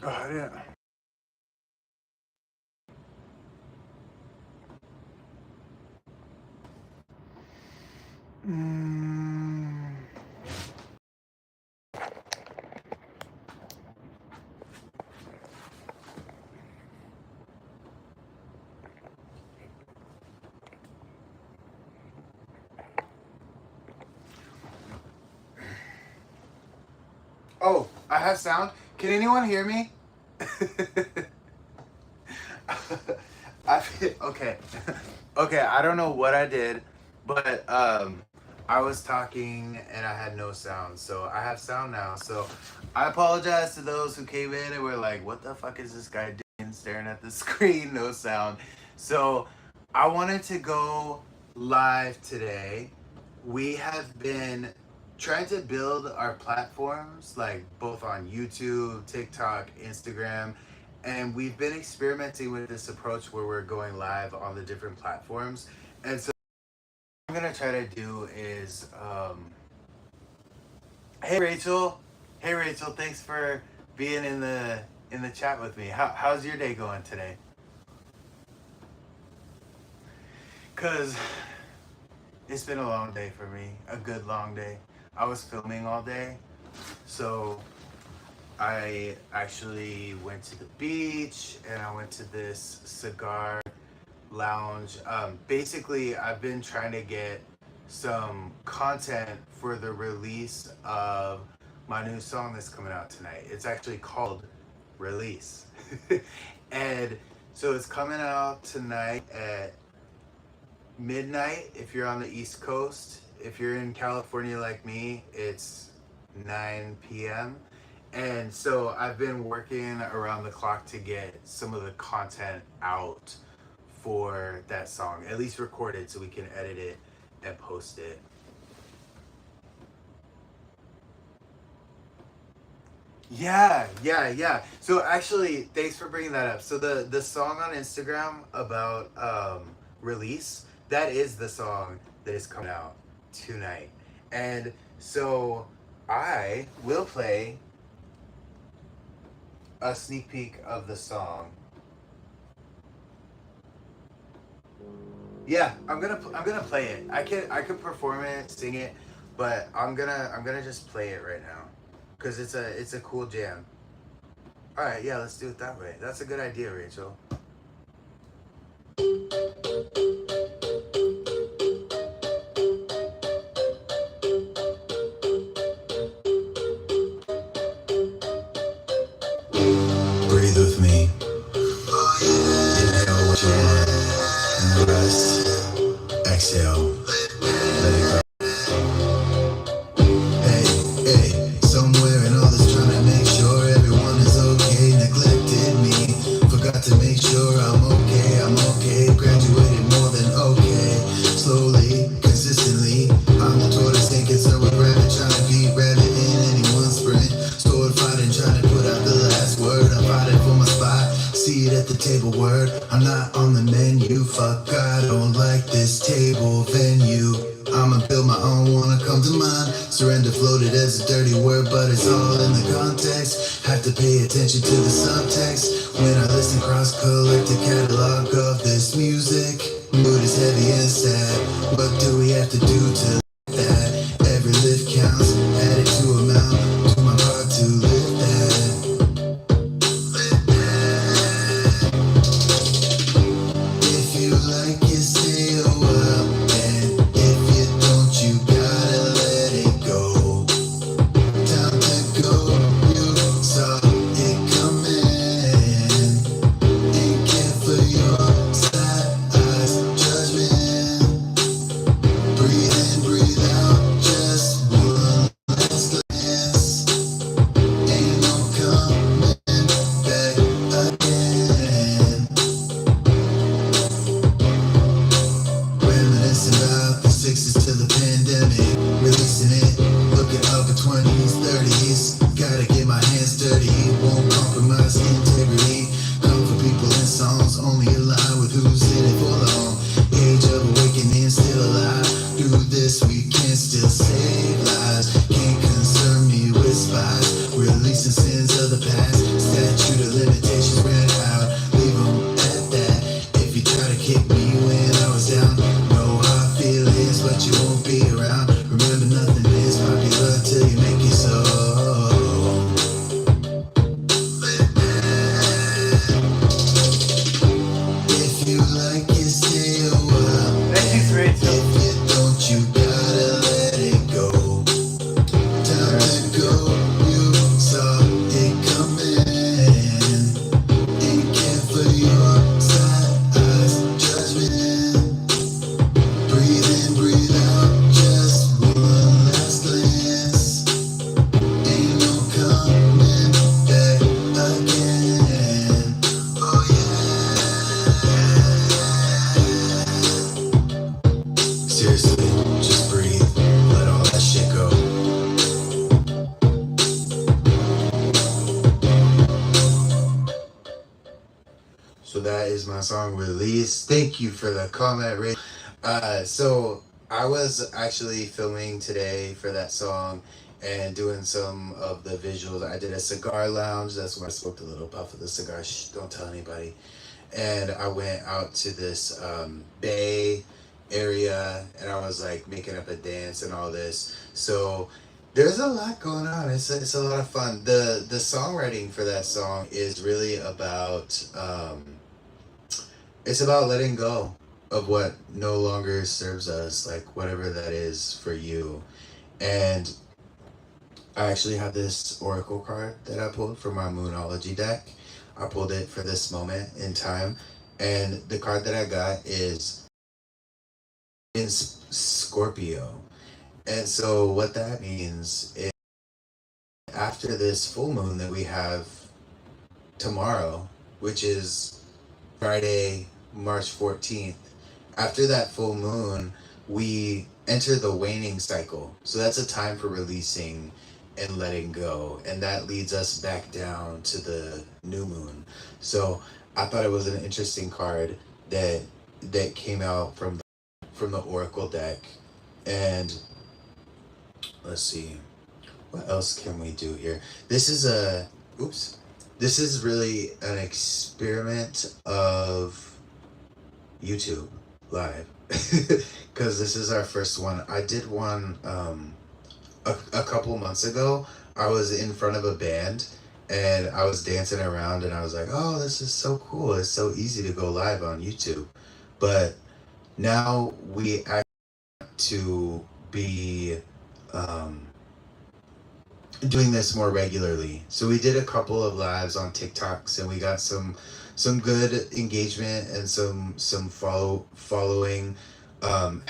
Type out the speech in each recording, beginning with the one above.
Oh, I didn't. Mm. Oh, I have sound. Can anyone hear me? Okay. Okay, I don't know what I did, but I was talking and I had no sound. So I have sound now. So I apologize to those who came in and were like, "What the fuck is this guy doing staring at the screen, no sound?" So I wanted to go live today. We have been trying to build our platforms like both on YouTube, TikTok, Instagram, and we've been experimenting with this approach where we're going live on the different platforms. And so what I'm gonna try to do is hey Rachel. Hey Rachel, thanks for being in the chat with me. How's your day going today? Cause it's been a long day for me, a good long day. I was filming all day, so I actually went to the beach and I went to this cigar lounge. Basically, I've been trying to get some content for the release of my new song that's coming out tonight. It's actually called Release. And so it's coming out tonight at midnight if you're on the East Coast. If you're in California like me, it's 9 p.m. And so I've been working around the clock to get some of the content out for that song, at least recorded so we can edit it and post it. Yeah. So actually, thanks for bringing that up. So the song on Instagram about Release, that is the song that is coming out tonight. And so I will play a sneak peek of the song. Yeah, I'm gonna play it. I could perform it, sing it, but I'm gonna just play it right now, cause it's a cool jam. All right, yeah, let's do it that way. That's a good idea, Rachel. Breathe with me. Inhale what you want, and the rest. Exhale. Let it go. Hey, somewhere in all this trying to make sure everyone is okay. Neglected me, forgot to make sure I'm okay. Graduated more than okay. Slowly, consistently, I'm the tortoise ain't concerned with rabbit, trying to beat rabbit in anyone's sprint. Sword fighting, trying to put out the last word. I'm fighting for my spot, see it at the table word. I'm not on the menu, fuck, I don't like this table venue. I'ma build my own, wanna come to mine. Surrender floated as a dirty word, but it's all in the context. Have to pay attention to the subtext. When I listen, cross collect the catalog of this music. Mood is heavy and sad. What do we have to do to that? Every lift counts, add it to amount. Do my part to lift that. If you like it, stay a while. And if you don't, you gotta let it go. Time to go, you saw it coming. Ain't care for your side. So that is my song release. Thank you for the comment, Ray. So I was actually filming today for that song and doing some of the visuals. I did a cigar lounge. That's when I smoked a little puff of the cigar. Shh, don't tell anybody. And I went out to this bay area and I was like making up a dance and all this. So there's a lot going on. It's a lot of fun. The songwriting for that song is really about it's about letting go of what no longer serves us, like whatever that is for you. And I actually have this oracle card that I pulled from my Moonology deck. I pulled it for this moment in time, and the card that I got is in Scorpio. And so what that means is after this full moon that we have tomorrow, which is Friday, March 14th, after that full moon, we enter the waning cycle. So that's a time for releasing and letting go. And that leads us back down to the new moon. So I thought it was an interesting card that came out from the Oracle deck. And let's see, what else can we do here? This is a oops. This is really an experiment of YouTube live because this is our first one. I did one a couple months ago. I was in front of a band and I was dancing around and I was like, oh, this is so cool. It's so easy to go live on YouTube. But now we act to be doing this more regularly. So we did a couple of lives on TikToks and we got some good engagement and some following. Um,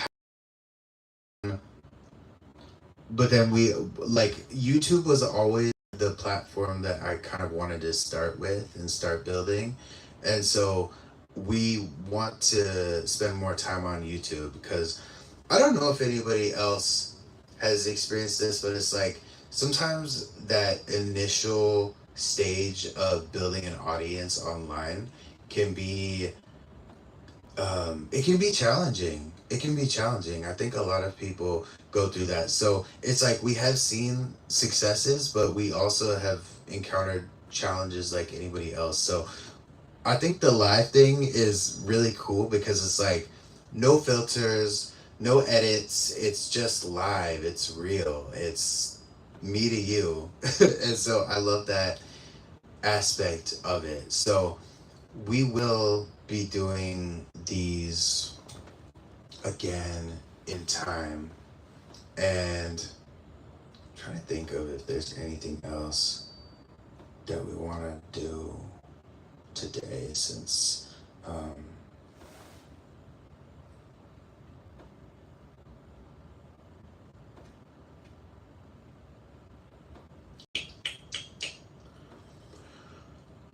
but then we like YouTube was always the platform that I kind of wanted to start with and start building. And so we want to spend more time on YouTube because I don't know if anybody else has experienced this, but it's like sometimes that initial stage of building an audience online can be it can be challenging. It can be challenging. I think a lot of people go through that. So it's like we have seen successes, but we also have encountered challenges like anybody else. So I think the live thing is really cool because it's like no filters, no edits. It's just live. It's real. It's me to you. And so I love that aspect of it. So we will be doing these again in time. And I'm trying to think of if there's anything else that we want to do today since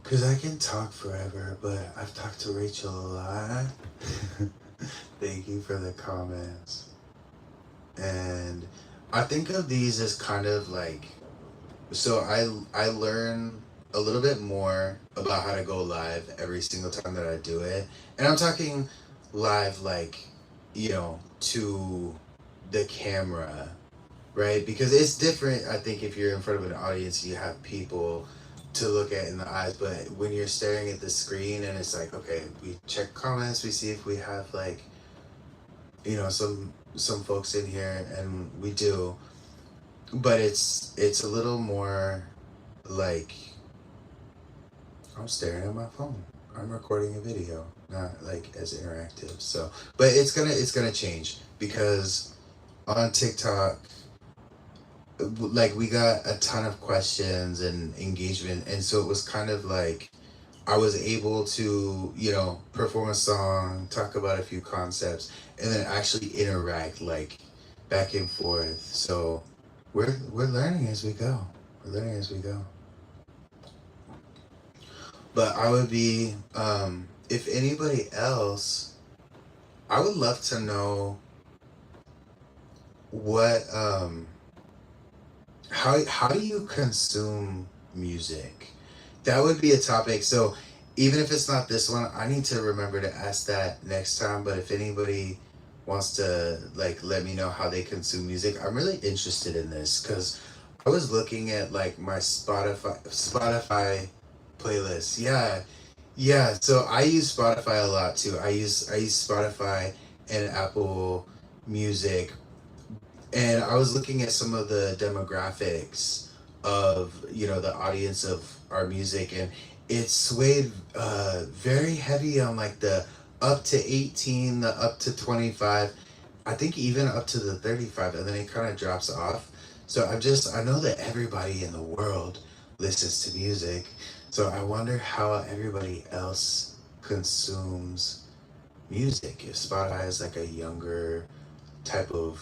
because I can talk forever, but I've talked to Rachel a lot. Thank you for the comments. And I think of these as kind of like, so I learn a little bit more about how to go live every single time that I do it. And I'm talking live like, you know, to the camera, right? Because it's different, I think, if you're in front of an audience, you have people to look at in the eyes, but when you're staring at the screen and it's like, okay, we check comments, we see if we have like, you know, some folks in here, and we do, but it's a little more like I'm staring at my phone. I'm recording a video, not like as interactive. So, but it's gonna change because on TikTok, like we got a ton of questions and engagement, and so it was kind of like I was able to, you know, perform a song, talk about a few concepts, and then actually interact like back and forth. So we're learning as we go. We're learning as we go. But I would be, if anybody else, I would love to know what, how do you consume music? That would be a topic. So even if it's not this one, I need to remember to ask that next time. But if anybody wants to like let me know how they consume music, I'm really interested in this because I was looking at like my Spotify playlist. Yeah, yeah. So I use Spotify a lot too. I use Spotify and Apple Music, and I was looking at some of the demographics of the audience of our music, and it swayed very heavy on like the up to 18, the up to 25, I think even up to the 35, and then it kind of drops off. So I know that everybody in the world listens to music, so I wonder how everybody else consumes music. If Spotify is like a younger type of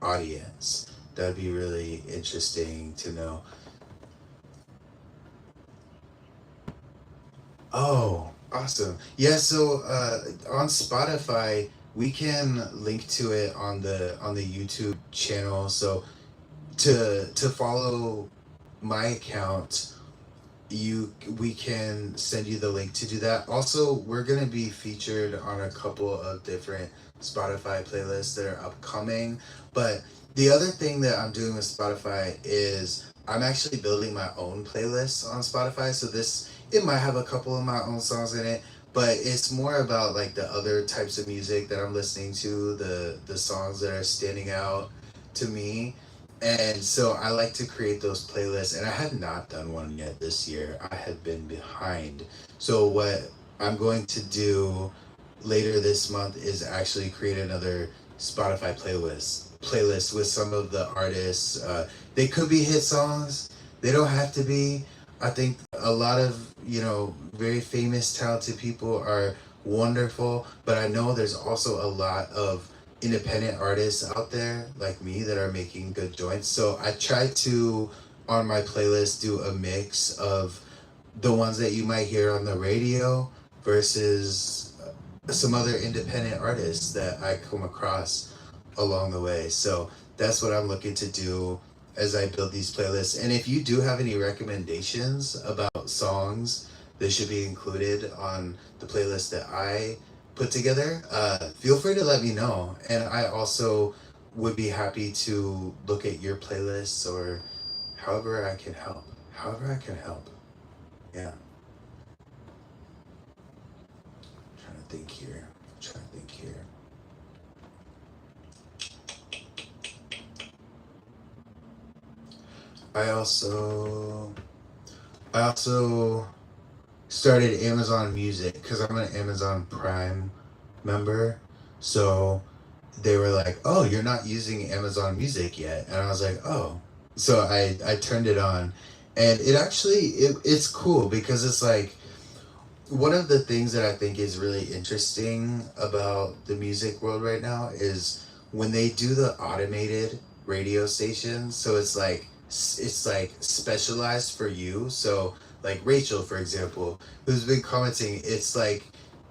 audience. That'd be really interesting to know. Oh, awesome. Yeah, so on Spotify, we can link to it on the YouTube channel. So to follow my account, you we can send you the link to do that. Also, we're gonna be featured on a couple of different Spotify playlists that are upcoming. But the other thing that I'm doing with Spotify is I'm actually building my own playlist on Spotify. So this it might have a couple of my own songs in it, but it's more about like the other types of music that I'm listening to, the songs that are standing out to me. And so I like to create those playlists, and I have not done one yet this year. I have been behind. So what I'm going to do later this month is actually create another Spotify playlist with some of the artists. They could be hit songs. They don't have to be. I think a lot of very famous, talented people are wonderful, but I know there's also a lot of independent artists out there like me that are making good joints. So I try to on my playlist do a mix of the ones that you might hear on the radio versus some other independent artists that I come across along the way. So that's what I'm looking to do as I build these playlists. And if you do have any recommendations about songs that should be included on the playlist that I put together, feel free to let me know. And I also would be happy to look at your playlists or however I can help. However I can help. Yeah. Trying to think here. Trying to think here. I also I also started Amazon Music because I'm an Amazon Prime member. So they were like, "Oh, you're not using Amazon Music yet," and I was like, "Oh." So I turned it on, and it's cool because it's like one of the things that I think is really interesting about the music world right now is when they do the automated radio stations. So it's like specialized for you. So like Rachel, for example, who's been commenting, it's like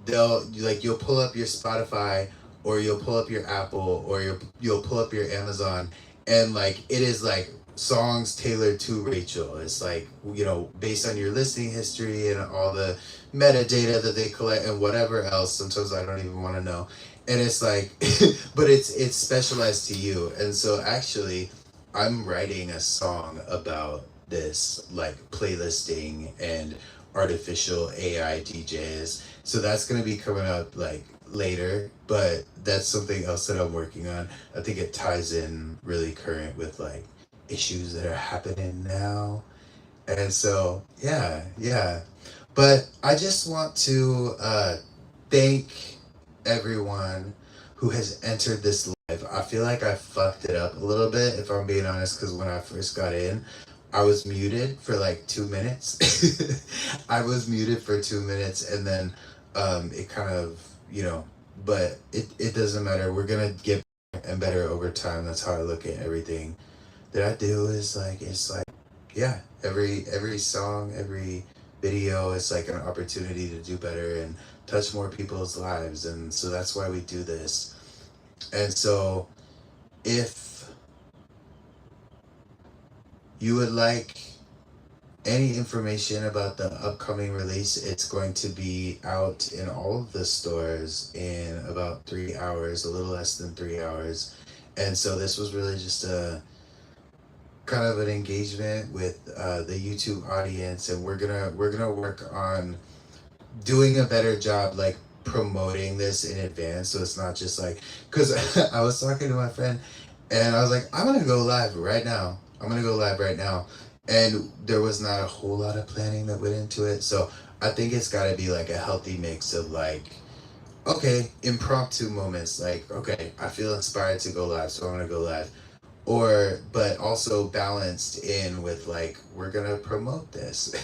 you'll pull up your Spotify or you'll pull up your Apple or you'll pull up your Amazon, and like it is like songs tailored to Rachel. It's like based on your listening history and all the metadata that they collect and whatever else. Sometimes I don't even want to know. And it's like, but it's specialized to you. And so actually, I'm writing a song about this, like playlisting and artificial AI DJs. So that's gonna be coming up like later, but that's something else that I'm working on. I think it ties in really current with like issues that are happening now. And so, yeah, yeah. But I just want to thank everyone who has entered this live. I feel like I fucked it up a little bit, if I'm being honest, because when I first got in, I was muted for like 2 minutes. I was muted for 2 minutes, and then it kind of, but it doesn't matter. We're going to get better and better over time. That's how I look at everything that I do is like, it's like, yeah, every song, every video is like an opportunity to do better and touch more people's lives. And so that's why we do this. And so if you would like any information about the upcoming release, it's going to be out in all of the stores in about 3 hours, a little less than 3 hours. And so this was really just a kind of an engagement with the YouTube audience, and we're gonna work on doing a better job, like promoting this in advance, so it's not just like, because I was talking to my friend and I was like, I'm gonna go live right now, and there was not a whole lot of planning that went into it. So I think it's got to be like a healthy mix of like, okay, impromptu moments, like, okay, I feel inspired to go live, so I'm gonna go live, or but also balanced in with like, we're gonna promote this.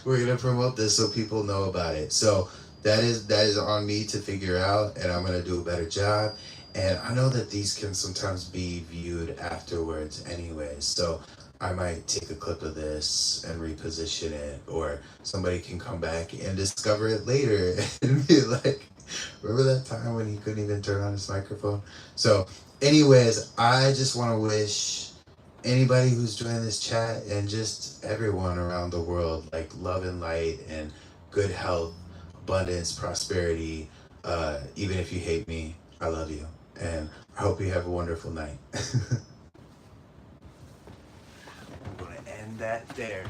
We're gonna promote this so people know about it. So that is on me to figure out, and I'm gonna do a better job. And I know that these can sometimes be viewed afterwards anyways, so I might take a clip of this and reposition it, or somebody can come back and discover it later and be like, remember that time when he couldn't even turn on his microphone? So anyways, I just want to wish anybody who's joining this chat and just everyone around the world like love and light and good health, abundance, prosperity. Even if you hate me, I love you, and I hope you have a wonderful night. I'm gonna end that there.